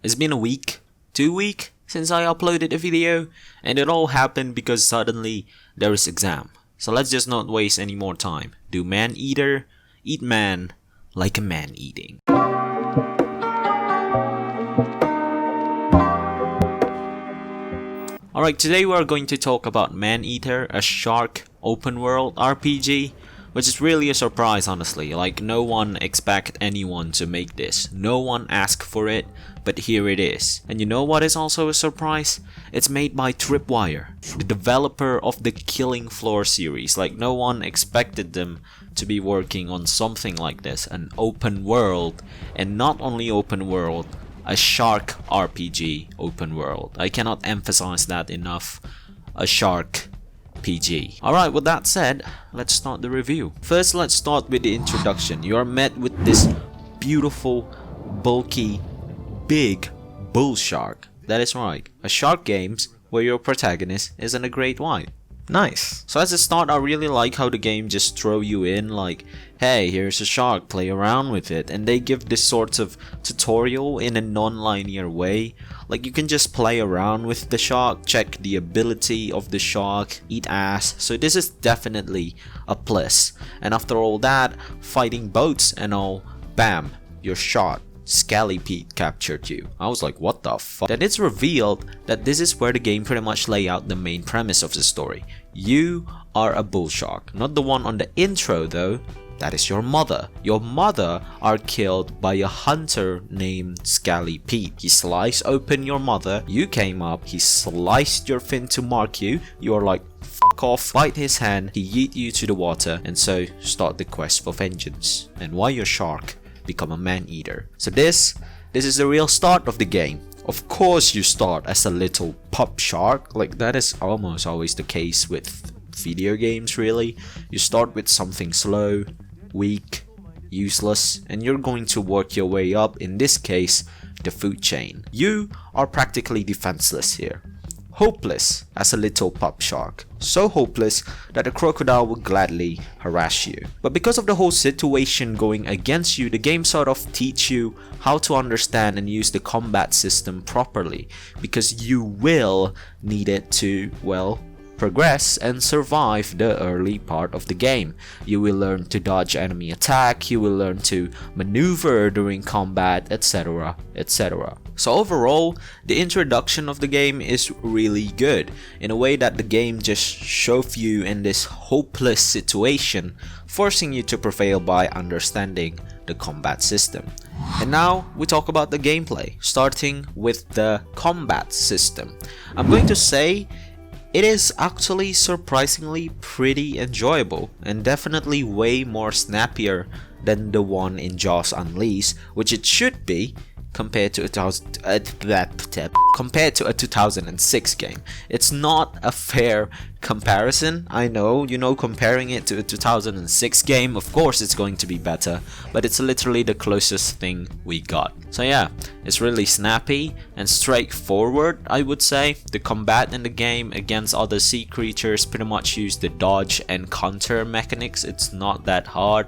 It's been a week, 2 weeks since I uploaded a video, and it all happened because suddenly there is exam. So let's just not waste any more time. Do Maneater, eat man like a man eating. Alright, today we are going to talk about Maneater, a Shark open world RPG, which is really a surprise, honestly. Like, no one expect anyone to make this. No one asked for it, but here it is. And you know what is also a surprise? It's made by Tripwire, the developer of the Killing Floor series. Like, no one expected them to be working on something like this, an open world, and not only open world, a ShaRkPG open world. I cannot emphasize that enough. A ShaRkPG. Alright, with that said, let's start the review. First, let's start with the introduction. You are met with this beautiful, bulky, big bull shark. That is right, a shark games where your protagonist isn't a great white. Nice. So as a start, I really like how the game just throw you in like, hey, here's a shark, play around with it, and they give this sort of tutorial in a non-linear way. Like, you can just play around with the shark, check the ability of the shark, eat ass. So this is definitely a plus. And after all that, fighting boats and all, bam, you're shot. ShaRkPG captured you. I was like, what the fuck? Then it's revealed that this is where the game pretty much lay out the main premise of the story. You are a bull shark. Not the one on the intro though. That is your mother. Your mother are killed by a hunter named ShaRkPG. He sliced open your mother. You came up. He sliced your fin to mark you. You are like, fuck off. Bite his hand. He yeet you to the water. And so start the quest for vengeance. And why your shark become a man-eater. So this is the real start of the game. Of course you start as a little pup shark. Like, that is almost always the case with video games, really. You start with something slow, weak, useless, and you're going to work your way up, in this case, the food chain. You are practically defenseless here. Hopeless as a little pup shark. So hopeless that a crocodile would gladly harass you. But because of the whole situation going against you, the game sort of teach you how to understand and use the combat system properly. Because you will need it to, well, progress and survive the early part of the game. You will learn to dodge enemy attack, you will learn to maneuver during combat, etc, etc. So overall, the introduction of the game is really good, in a way that the game just shows you in this hopeless situation, forcing you to prevail by understanding the combat system. And now we talk about the gameplay, starting with the combat system. I'm going to say it is actually surprisingly pretty enjoyable, and definitely way more snappier than the one in Jaws Unleashed, which it should be compared to a 2006 game. It's not a fair comparison. I know, comparing it to a 2006 game, of course it's going to be better, but it's literally the closest thing we got. So yeah, it's really snappy and straightforward, I would say. The combat in the game against other sea creatures pretty much use the dodge and counter mechanics. It's not that hard.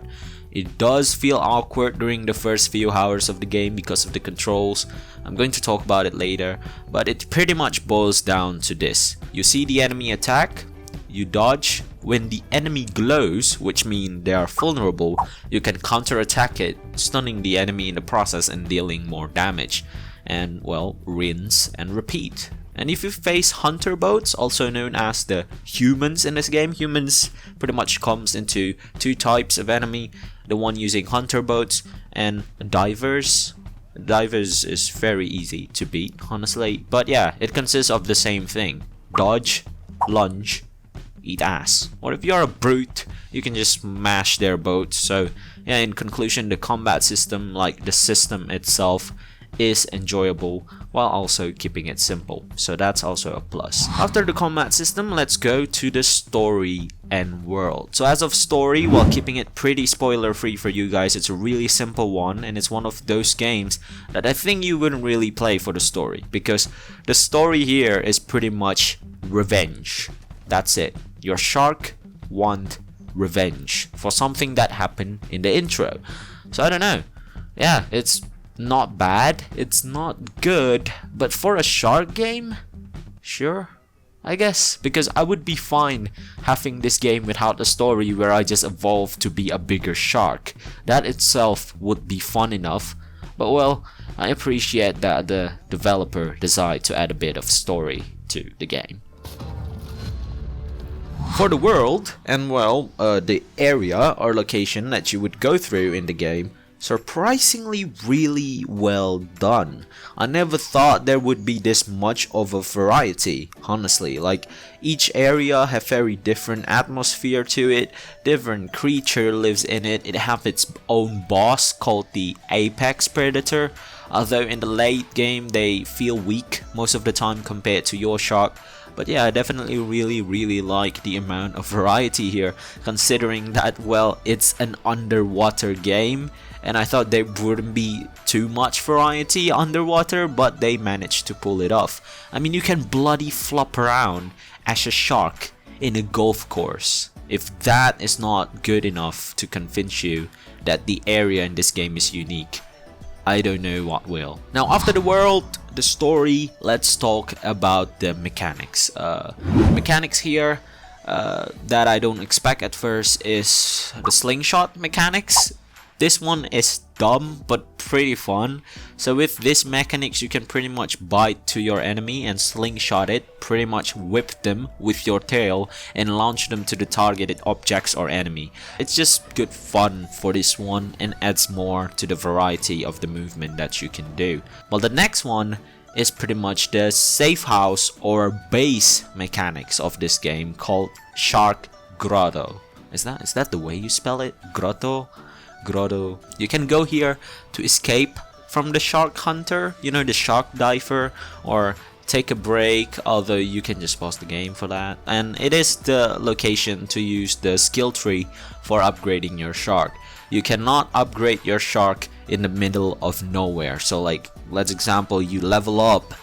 It does feel awkward during the first few hours of the game because of the controls. I'm going to talk about it later, but it pretty much boils down to this. You see the enemy attack, you dodge. When the enemy glows, which means they are vulnerable, you can counter-attack it, stunning the enemy in the process and dealing more damage. And, well, rinse and repeat. And if you face hunter boats, also known as the humans in this game, humans pretty much comes into two types of enemy. The one using hunter boats and divers. Divers is very easy to beat, honestly. But yeah, it consists of the same thing. Dodge, lunge, eat ass. Or if you're a brute, you can just smash their boats. So yeah, in conclusion, the combat system, like the system itself, is enjoyable while also keeping it simple. So that's also a plus. After the combat system, let's go to the story and world. So as of story, while keeping it pretty spoiler free for you guys, it's a really simple one, and it's one of those games that I think you wouldn't really play for the story, because the story here is pretty much revenge. That's it. Your shark want revenge for something that happened in the intro. So I don't know. Yeah, it's not bad, it's not good, but for a shark game, sure, I guess, because I would be fine having this game without a story where I just evolve to be a bigger shark. That itself would be fun enough, but well, I appreciate that the developer decided to add a bit of story to the game. For the world, and well, the area or location that you would go through in the game, surprisingly really well done. I never thought there would be this much of a variety, honestly. Like, each area have very different atmosphere to it, different creature lives in it, it have its own boss called the apex predator, although in the late game they feel weak most of the time compared to your shark. But yeah, I definitely really like the amount of variety here, considering that, well, it's an underwater game, and I thought there wouldn't be too much variety underwater, but they managed to pull it off. I mean, you can bloody flop around as a shark in a golf course. If that is not good enough to convince you that the area in this game is unique, I don't know what will. Now, after the world, the story, let's talk about the mechanics. Mechanics here that I don't expect at first is the slingshot mechanics. This one is dumb but pretty fun. So with this mechanics, you can pretty much bite to your enemy and slingshot it, pretty much whip them with your tail and launch them to the targeted objects or enemy. It's just good fun for this one and adds more to the variety of the movement that you can do. Well, the next one is pretty much the safe house or base mechanics of this game called ShaRkGrotto. Is that the way you spell it? Grotto? Grotto. You can go here to escape from the shark hunter, you know, the shark diver, or take a break, although you can just pause the game for that. And it is the location to use the skill tree for upgrading your shark. You cannot upgrade your shark in the middle of nowhere. So like, let's example, you level up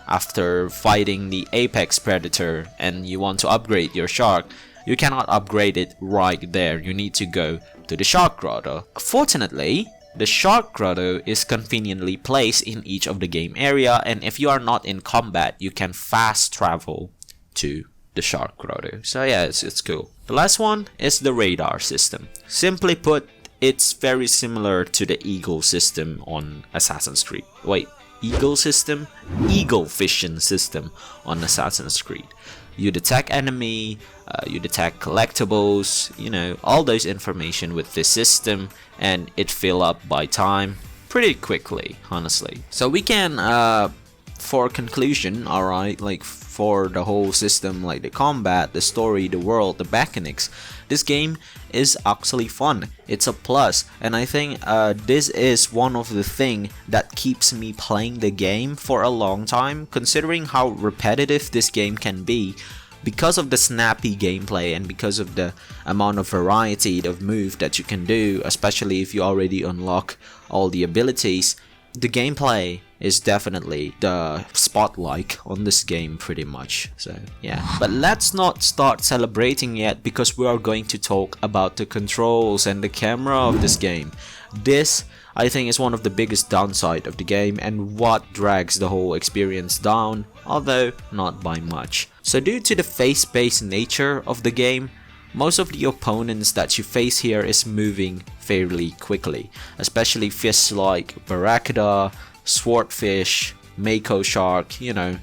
after fighting the apex predator and you want to upgrade your shark. You cannot upgrade it right there. You need to go to the ShaRkGrotto. Fortunately, the ShaRkGrotto is conveniently placed in each of the game area, and if you are not in combat, you can fast travel to the ShaRkGrotto. So yeah, it's cool. The last one is the radar system. Simply put, it's very similar to the Eagle system on Assassin's Creed. Wait, Eagle system? Eagle vision system on Assassin's Creed. You detect enemy, you detect collectibles, you know, all those information with this system, and it fill up by time pretty quickly, honestly. So we can, for conclusion, alright, like for the whole system, like the combat, the story, the world, the mechanics, this game is actually fun. It's a plus, and I think this is one of the things that keeps me playing the game for a long time, considering how repetitive this game can be. Because of the snappy gameplay and because of the amount of variety of move that you can do, especially if you already unlock all the abilities, the gameplay is definitely the spotlight on this game pretty much. So yeah, but let's not start celebrating yet, because we are going to talk about the controls and the camera of this game. This, I think, is one of the biggest downside of the game and what drags the whole experience down, although not by much. So due to the face-based nature of the game, most of the opponents that you face here is moving fairly quickly, especially fish like Barracuda, Swordfish, Mako Shark, you know,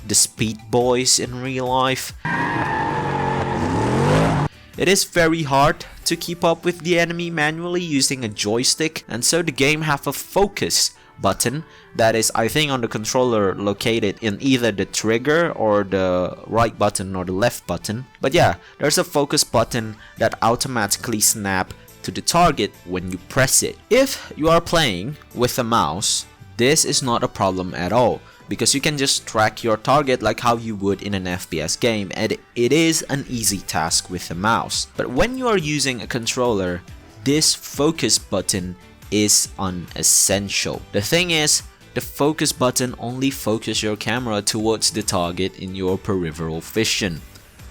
the speed boys in real life. It is very hard to keep up with the enemy manually using a joystick, and so the game have a focus button that is, I think, on the controller located in either the trigger or the right button or the left button. But yeah, there's a focus button that automatically snap to the target when you press it. If you are playing with a mouse, this is not a problem at all, because you can just track your target like how you would in an FPS game, and it is an easy task with a mouse. But when you are using a controller, this focus button is unessential. The thing is, the focus button only focuses your camera towards the target in your peripheral vision.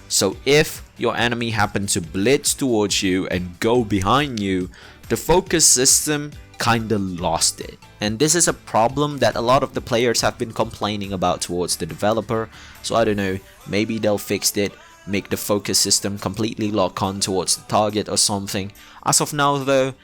So if your enemy happens to blitz towards you and go behind you, the focus system kinda lost it. And this is a problem that a lot of the players have been complaining about towards the developer. So I don't know, maybe they'll fix it, make the focus system completely lock on towards the target or something. As of now though,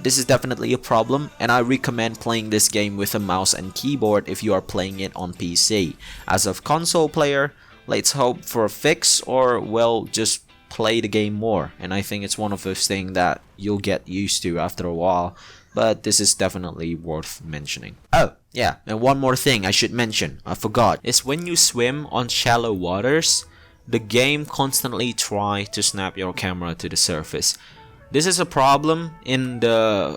this is definitely a problem, and I recommend playing this game with a mouse and keyboard if you are playing it on PC. As a console player, let's hope for a fix, or well, just play the game more. And I think it's one of those things that you'll get used to after a while, but this is definitely worth mentioning. Oh yeah, and one more thing I should mention, I forgot, is when you swim on shallow waters, the game constantly tries to snap your camera to the surface. This is a problem in the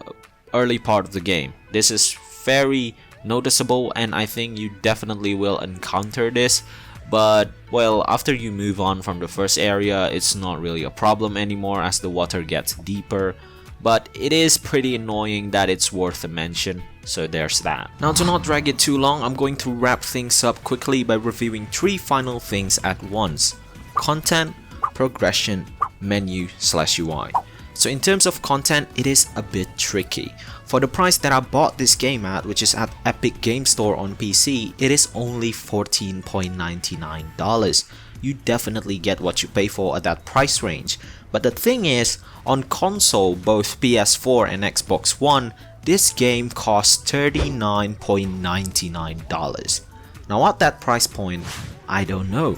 early part of the game. This is very noticeable, and I think you definitely will encounter this. But well, after you move on from the first area, it's not really a problem anymore as the water gets deeper. But it is pretty annoying that it's worth a mention, so there's that. Now, to not drag it too long, I'm going to wrap things up quickly by reviewing 3 final things at once: content, progression, menu/UI. So in terms of content, it is a bit tricky. For the price that I bought this game at, which is at Epic Game Store on PC, it is only $14.99. You definitely get what you pay for at that price range. But the thing is, on console, both PS4 and Xbox One, this game costs $39.99. Now at that price point, I don't know.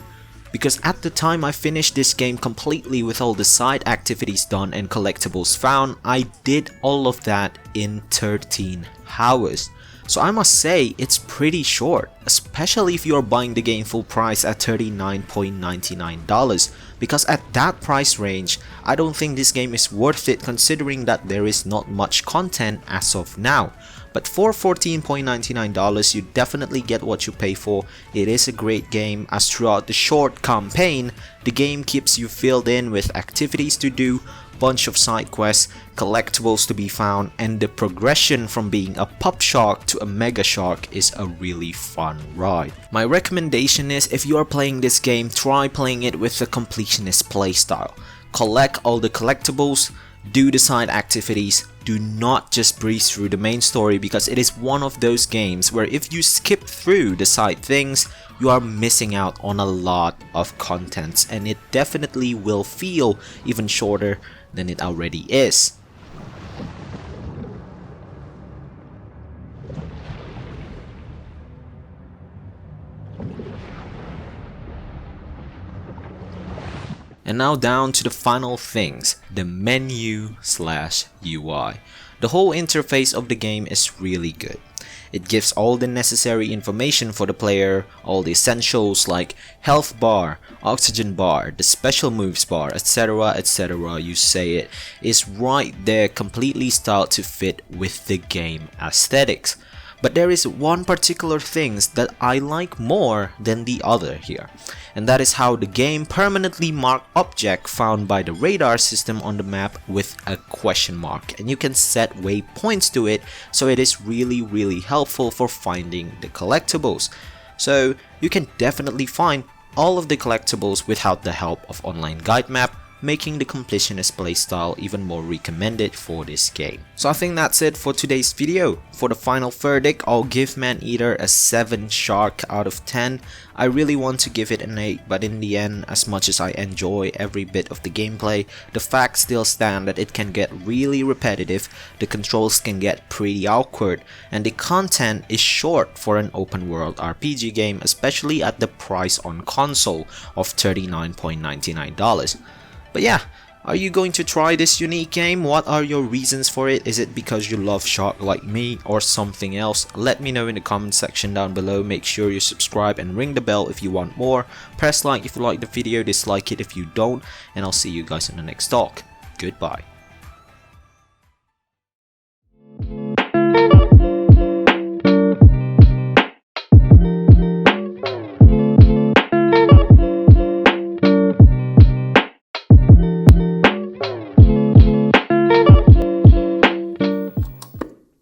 Because at the time I finished this game completely with all the side activities done and collectibles found, I did all of that in 13 hours. So I must say it's pretty short, especially if you're buying the game full price at $39.99. Because at that price range, I don't think this game is worth it considering that there is not much content as of now. But for $14.99, you definitely get what you pay for. It is a great game, as throughout the short campaign, the game keeps you filled in with activities to do, bunch of side quests, collectibles to be found, and the progression from being a pup shark to a mega shark is a really fun ride. My recommendation is, if you are playing this game, try playing it with the completionist playstyle. Collect all the collectibles, do the side activities, do not just breeze through the main story, because it is one of those games where if you skip through the side things, you are missing out on a lot of contents, and it definitely will feel even shorter than it already is. And now down to the final things, the menu/UI. The whole interface of the game is really good. It gives all the necessary information for the player, all the essentials like health bar, oxygen bar, the special moves bar, etc, etc, you say it, is right there, completely styled to fit with the game aesthetics. But there is one particular thing that I like more than the other here, and that is how the game permanently marks object found by the radar system on the map with a question mark, and you can set waypoints to it, so it is really helpful for finding the collectibles. So you can definitely find all of the collectibles without the help of online guide map, making the completionist playstyle even more recommended for this game. So I think that's it for today's video. For the final verdict, I'll give Maneater a 7 Shark out of 10. I really want to give it an 8, but in the end, as much as I enjoy every bit of the gameplay, the facts still stand that it can get really repetitive, the controls can get pretty awkward, and the content is short for an open world RPG game, especially at the price on console of $39.99. But yeah, are you going to try this unique game? What are your reasons for it? Is it because you love Shark like me or something else? Let me know in the comment section down below. Make sure you subscribe and ring the bell if you want more. Press like if you like the video, dislike it if you don't, and I'll see you guys in the next talk. Goodbye.